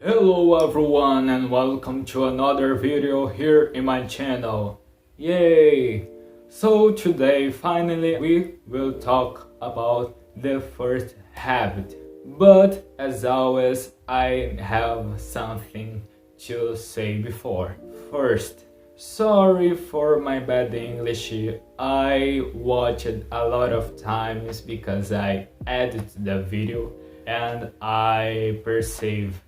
Hello everyone and welcome to another video here in my channel. Yay! So today finally we will talk about the first habit. But as always I have something to say before. First, sorry for my bad English. I watched a lot of times because I edited the video and I perceive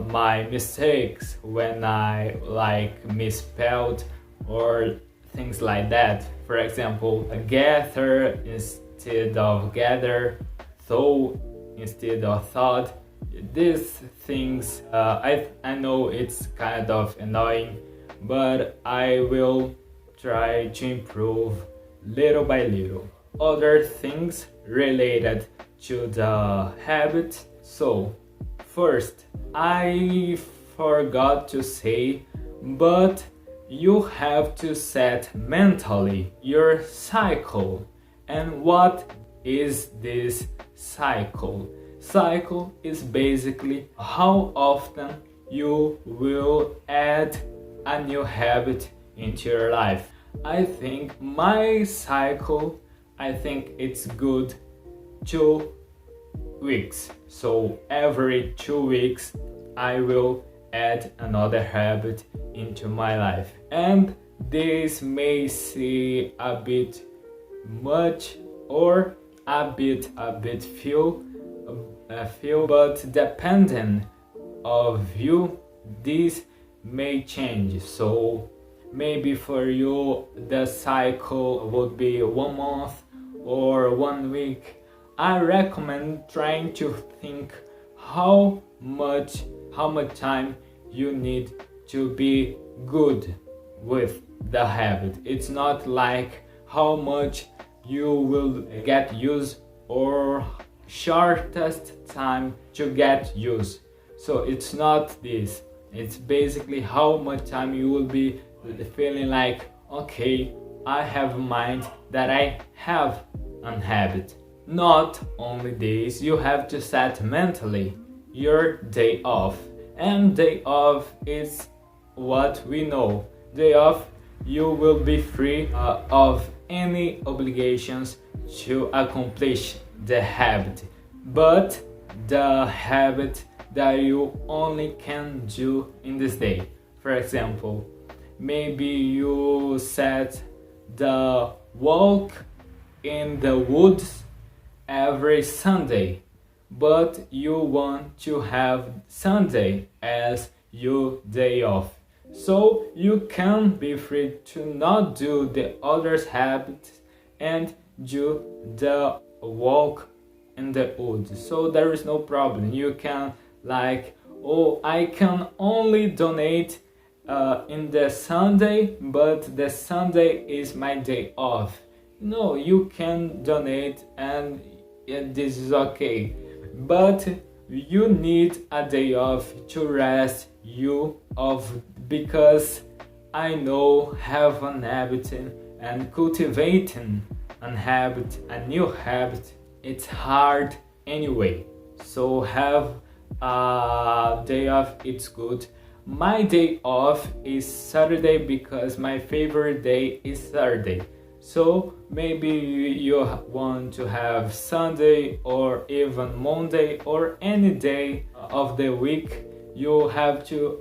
my mistakes when I misspelled or things like that. For example, gather instead of gather, thought instead of thought. These things I know it's kind of annoying, but I will try to improve little by little. Other things related to the habit. So first, I forgot to say, but you have to set mentally your cycle. And what is this cycle? Cycle is basically how often you will add a new habit into your life. I think my cycle, it's good 2 weeks. So every 2 weeks I will add another habit into my life. And this may seem a bit much or a bit few, but depending of you, this may change. So maybe for you the cycle would be 1 month or 1 week. I recommend trying to think how much time you need to be good with the habit. It's not like how much you will get used or shortest time to get used. So it's not this. It's basically how much time you will be feeling like, okay, I have in mind that I have a habit. Not only this, you have to set mentally your day off. And day off is what we know. Day off, you will be free of any obligations to accomplish the habit. But the habit that you only can do in this day. For example, maybe you set the walk in the woods every Sunday, but you want to have Sunday as your day off. So you can be free to not do the other habits and do the walk in the woods. So there is no problem. You can I can only donate in the Sunday, but the Sunday is my day off. No, you can donate and this is okay, but you need a day off to rest you off, because I know have an habit and cultivating a habit, a new habit, it's hard anyway. So have a day off, it's good. My day off is Saturday because my favorite day is Saturday. So maybe you want to have Sunday or even Monday or any day of the week. You have to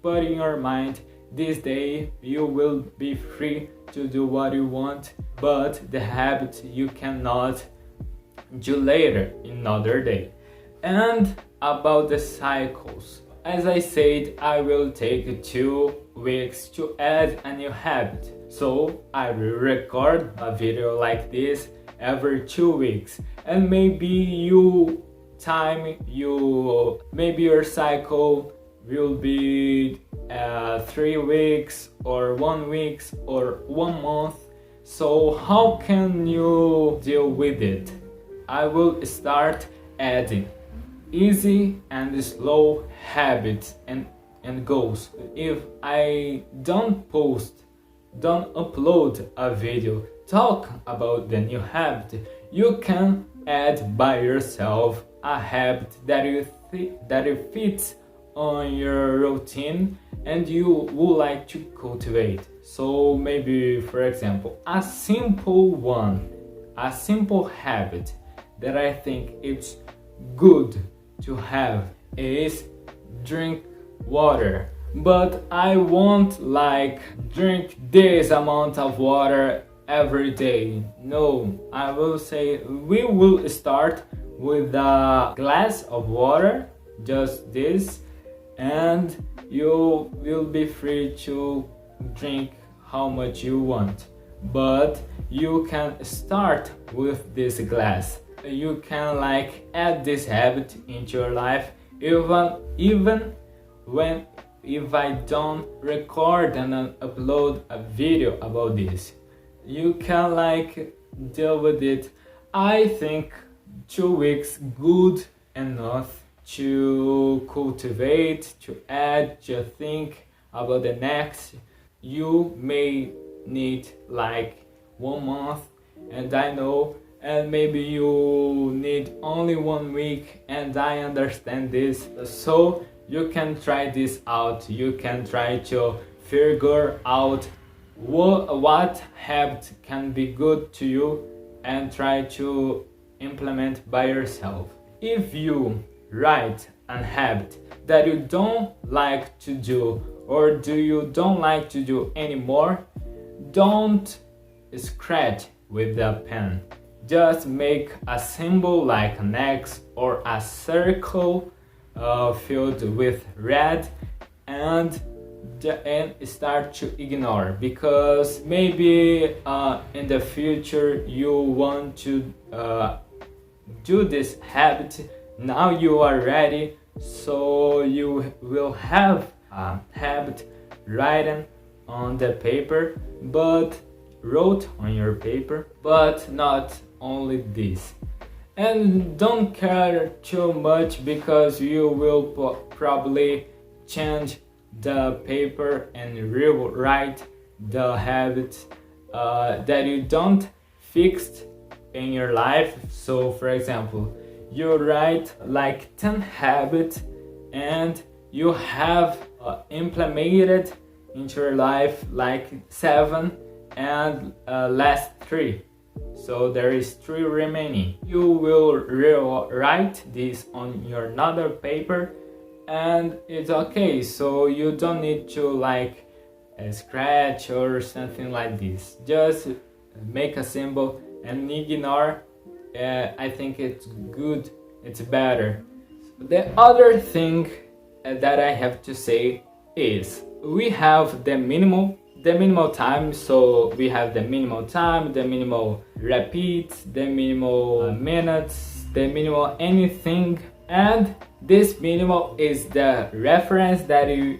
put in your mind this day you will be free to do what you want, but the habit you cannot do later in another day. And about the cycles, as I said, I will take 2 weeks to add a new habit. So I will record a video like this every 2 weeks, and maybe your cycle will be 3 weeks or 1 week or 1 month. So how can you deal with it? I will start adding easy and slow habits and goals. If I don't upload a video talk about the new habit, you can add by yourself a habit that it fits on your routine and you would like to cultivate. So maybe, for example, a simple habit that I think it's good to have is drink water. But I won't like drink this amount of water every day. No, I will say we will start with a glass of water, just this, and you will be free to drink how much you want. But you can start with this glass. You can like add this habit into your life even when if I don't record and upload a video about this. You can like deal with it. I think 2 weeks good enough to cultivate, to add, to think about the next. You may need like 1 month, and I know, and maybe you need only 1 week, and I understand this. So you can try this out. You can try to figure out what habit can be good to you and try to implement by yourself. If you write a habit that you don't like to do or you don't like to do anymore, don't scratch with the pen. Just make a symbol like an X or a circle filled with red and start to ignore, because maybe in the future you want to do this habit. Now you are ready, so you will have a habit written on the paper, but wrote on your paper, but not only this. And don't care too much, because you will probably change the paper and rewrite the habits that you don't fixed in your life. So for example, you write like 10 habits and you have implemented into your life like 7 and last 3. So there is 3 remaining. You will rewrite this on your another paper and it's okay. So you don't need to like scratch or something like this. Just make a symbol and ignore. I think it's good, it's better. The other thing that I have to say is we have the minimal time. So we have the minimal time, the minimal repeats, the minimal minutes, the minimal anything, and this minimal is the reference that you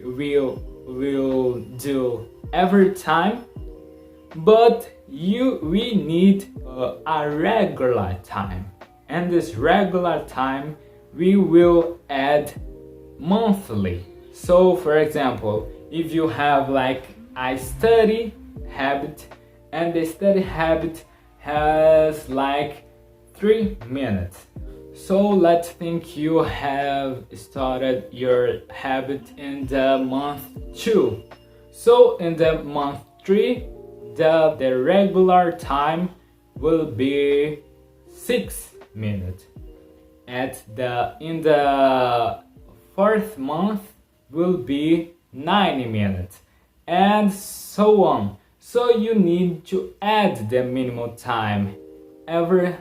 will do every time. But we need a regular time, and this regular time we will add monthly. So for example, if you have like a study habit and the study habit has like 3 minutes, so let's think you have started your habit in the month 2. So in the month 3, the regular time will be 6 minutes. In the 4th month will be 90 minutes, and so on. So you need to add the minimum time every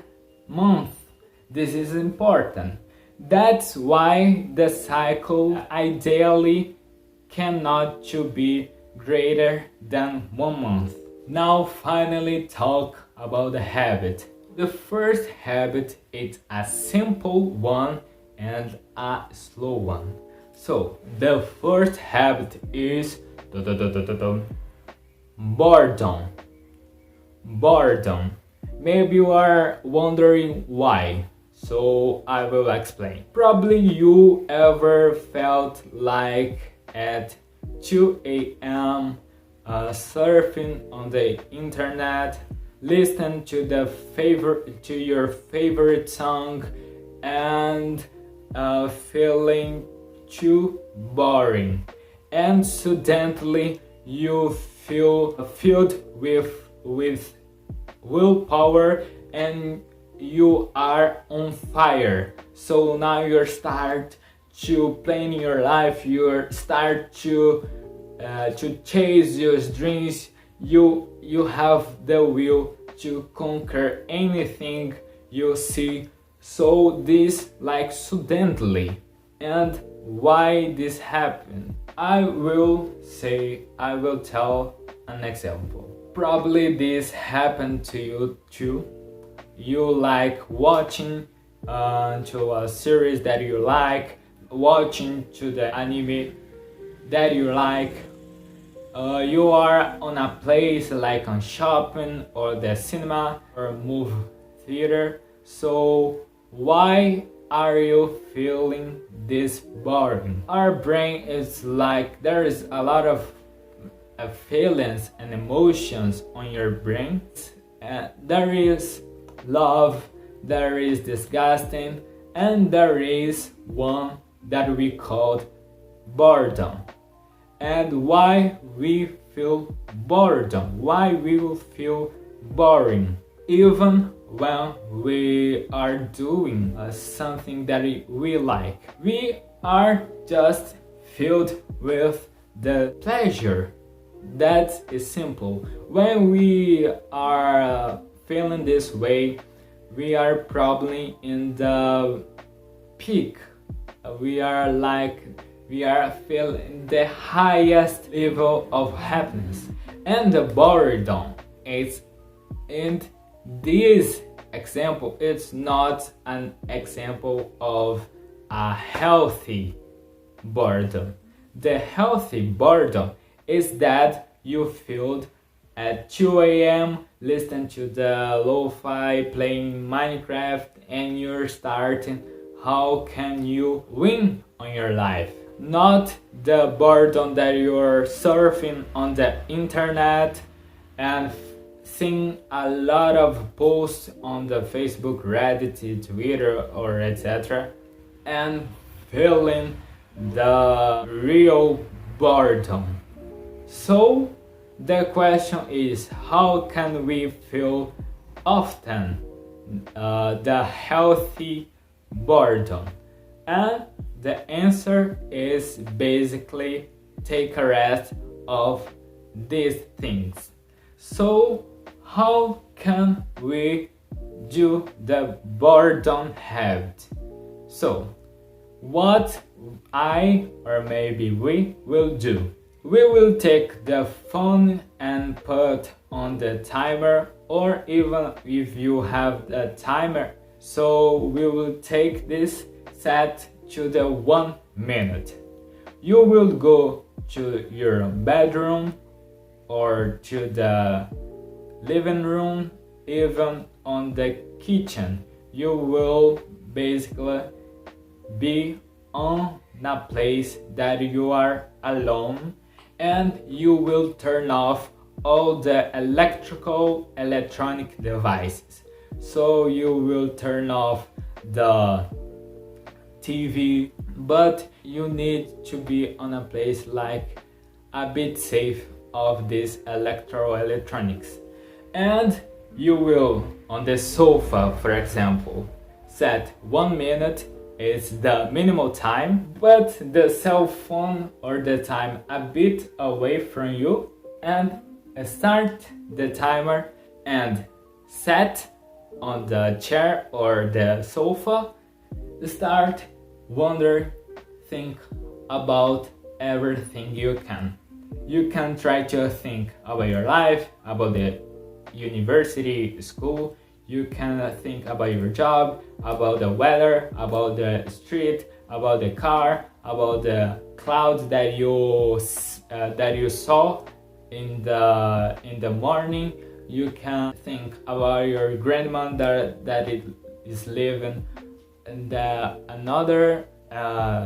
month. This is important. That's why the cycle ideally cannot to be greater than 1 month. Now finally talk about the habit. The first habit is a simple one and a slow one. So the first habit is boredom. Boredom. Maybe you are wondering why. So I will explain. Probably you ever felt like at 2 a.m. Surfing on the internet, listen to your favorite song, and feeling too boring, and suddenly you feel filled with willpower and you are on fire. So now you start to plan your life, you start to chase your dreams. You have the will to conquer anything you see. So this like suddenly. And why this happened? I will tell an example. Probably this happened to you too. You like watching to a series that you like, watching to the anime that you like. You are on a place like on shopping or the cinema or movie theater. So why are you feeling this boring? Our brain is like there is a lot of feelings and emotions on your brain. There is love, there is disgusting, and there is one that we call boredom. And why we feel boredom, why we will feel boring, even when we are doing something that we like. We are just filled with the pleasure. That is simple. When we are feeling this way, we are probably in the peak. We are feeling the highest level of happiness. And the boredom is in this example, it's not an example of a healthy boredom. The healthy boredom is that you feel at 2 a.m. listening to the lo-fi, playing Minecraft, and you're starting how can you win on your life. Not the boredom that you're surfing on the internet and seeing a lot of posts on the Facebook, Reddit, Twitter, or etc. and feeling the real boredom. So the question is, how can we feel often the healthy boredom? And the answer is basically take a rest of these things. So how can we do the boredom habit? So what I or maybe we will do, we will take the phone and put on the timer, or even if you have the timer, so we will take this set to the 1 minute. You will go to your bedroom or to the living room, even on the kitchen. You will basically be on a place that you are alone, and you will turn off all the electronic devices. So you will turn off the TV, but you need to be on a place like a bit safe of these electronics. And you will, on the sofa for example, set 1 minute is the minimal time, but the cell phone or the time a bit away from you, and start the timer and set on the chair or the sofa. Start wonder, think about everything you can. You can try to think about your life, about the university, school. You can think about your job, about the weather, about the street, about the car, about the clouds that you saw in the morning. You can think about your grandmother that is living in another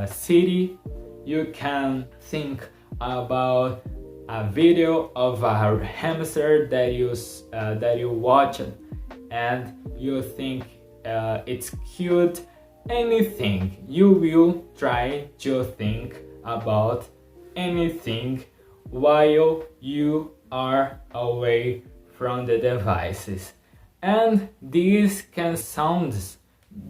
city. You can think about a video of a hamster that you watch, and you think it's cute, anything. You will try to think about anything while you are away from the devices. And this can sound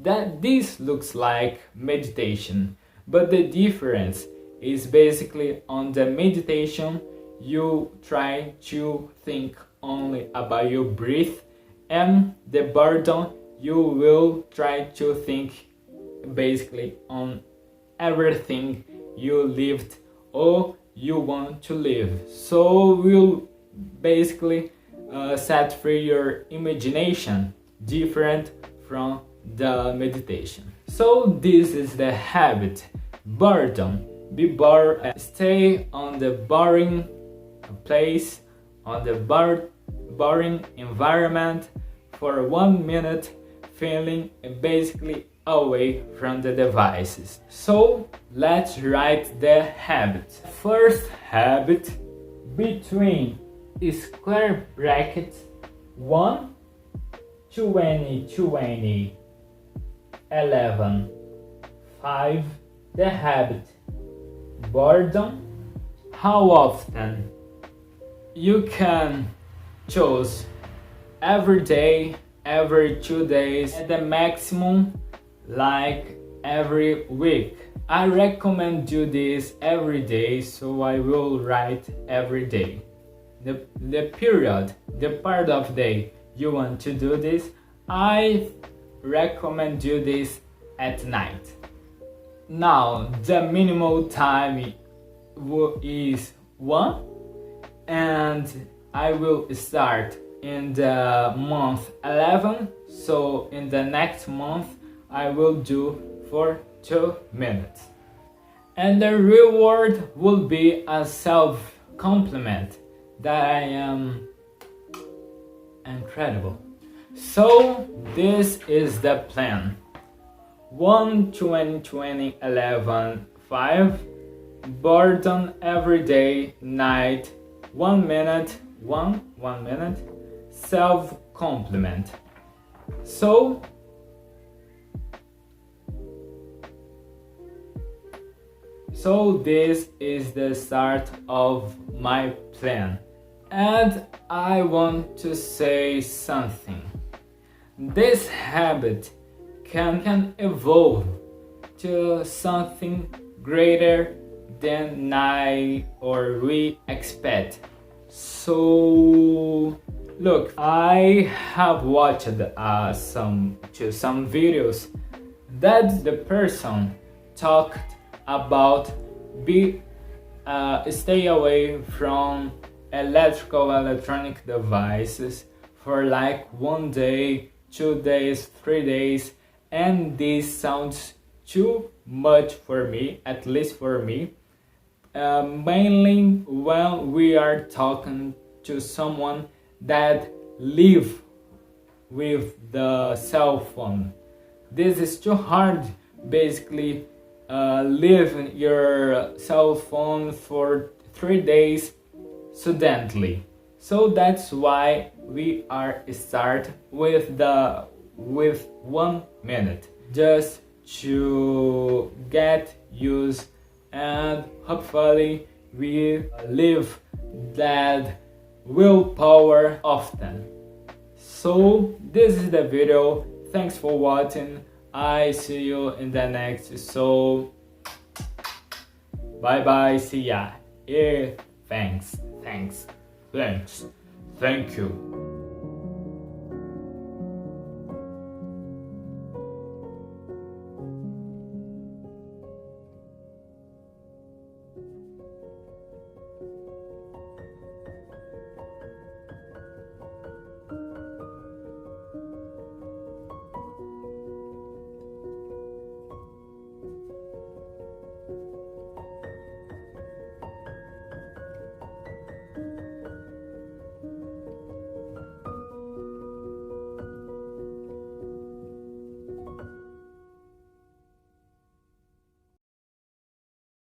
that this looks like meditation, but the difference is basically on the meditation you try to think only about your breath, and the boredom you will try to think basically on everything you lived or you want to live. So we'll basically set free your imagination, different from the meditation. So this is the habit, boredom. Be bored, stay on the boring place, on the boring environment for 1 minute, feeling basically away from the devices. So let's write the habit. First habit, between square brackets 1, 20, 20, 11, 5. The habit, boredom. How often? You can choose every day, every 2 days, at the maximum like every week. I recommend do this every day, so I will write every day. The period, the part of day you want to do this, I recommend do this at night. Now the minimal time is 1, and I will start in the month 11, so in the next month I will do for 2 minutes. And the reward will be a self-compliment that I am incredible. So this is the plan. 1, 20, 20, 11, 5. Boredom every day, night, 1 minute, 1 minute, self-compliment. So this is the start of my plan. And I want to say something. This habit can evolve to something greater than I or we expect. So look, I have watched some videos that the person talked about stay away from electronic devices for like 1 day, 2 days, 3 days, and this sounds too much for me, at least for me. Mainly when we are talking to someone that live with the cell phone. This is too hard, basically leave your cell phone for 3 days suddenly. So that's why we are start with 1 minute, just to get used, and hopefully we live that willpower often. So this is the video. Thanks for watching. I see you in the next. So bye bye. See ya. Yeah. Thanks. Thank you.